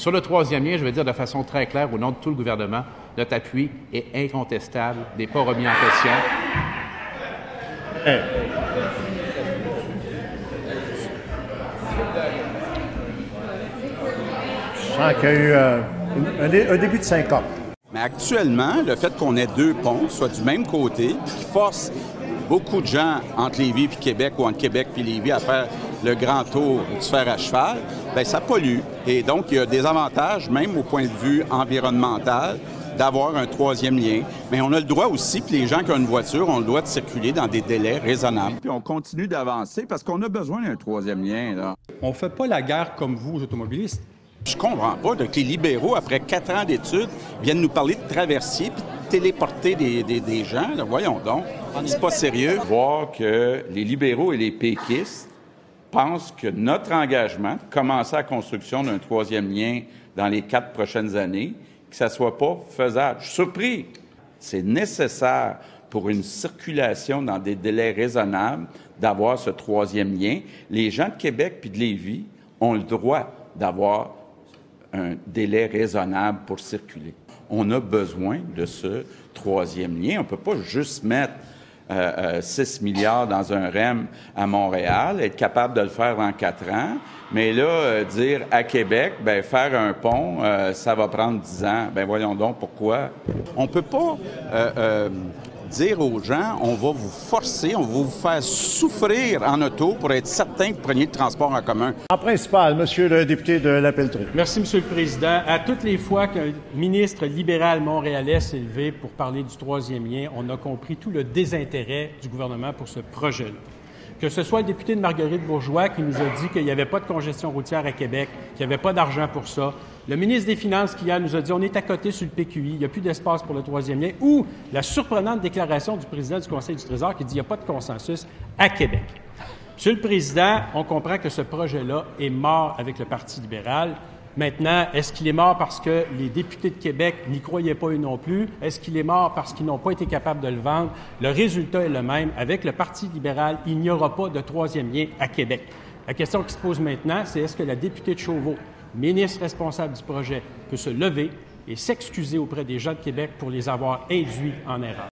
Sur le troisième lien, je veux dire de façon très claire, au nom de tout le gouvernement, notre appui est incontestable, n'est pas remis en question. Je sens qu'il y a eu un début de syncope. Mais actuellement, le fait qu'on ait deux ponts, soit du même côté, qui force beaucoup de gens entre Lévis et Québec ou entre Québec et Lévis à faire le grand tour du fer à cheval, bien, ça pollue. Et donc, il y a des avantages, même au point de vue environnemental, d'avoir un troisième lien. Mais on a le droit aussi, puis les gens qui ont une voiture ont le droit de circuler dans des délais raisonnables. Puis on continue d'avancer parce qu'on a besoin d'un troisième lien, là. On ne fait pas la guerre comme vous, aux automobilistes. Je comprends pas que les libéraux, après 4 ans d'études, viennent nous parler de traversier puis de téléporter des gens. Là. Voyons donc, c'est pas sérieux. Voir que les libéraux et les péquistes pensent que notre engagement de commencer la construction d'un troisième lien dans les 4 prochaines années, que ça soit pas faisable. Je suis surpris. C'est nécessaire pour une circulation dans des délais raisonnables d'avoir ce troisième lien. Les gens de Québec puis de Lévis ont le droit d'avoir un délai raisonnable pour circuler. On a besoin de ce troisième lien. On ne peut pas juste mettre 6 milliards dans un REM à Montréal, être capable de le faire en 4 ans, mais là, dire à Québec, bien, faire un pont, ça va prendre 10 ans. Bien, voyons donc pourquoi. On ne peut pas dire aux gens, on va vous forcer, on va vous faire souffrir en auto pour être certain que vous preniez le transport en commun. En principal, Monsieur le député de La Pelletrie. Merci, Monsieur le Président. À toutes les fois qu'un ministre libéral montréalais s'est levé pour parler du troisième lien, on a compris tout le désintérêt du gouvernement pour ce projet-là. Que ce soit le député de Marguerite-Bourgeois qui nous a dit qu'il n'y avait pas de congestion routière à Québec, qu'il n'y avait pas d'argent pour ça. Le ministre des Finances qui hier nous a dit on est à côté sur le PQI, il n'y a plus d'espace pour le troisième lien. Ou la surprenante déclaration du président du Conseil du Trésor qui dit qu'il n'y a pas de consensus à Québec. Monsieur le Président, on comprend que ce projet-là est mort avec le Parti libéral. Maintenant, est-ce qu'il est mort parce que les députés de Québec n'y croyaient pas eux non plus? Est-ce qu'il est mort parce qu'ils n'ont pas été capables de le vendre? Le résultat est le même. Avec le Parti libéral, il n'y aura pas de troisième lien à Québec. La question qui se pose maintenant, c'est est-ce que la députée de Chauveau, ministre responsable du projet, peut se lever et s'excuser auprès des gens de Québec pour les avoir induits en erreur?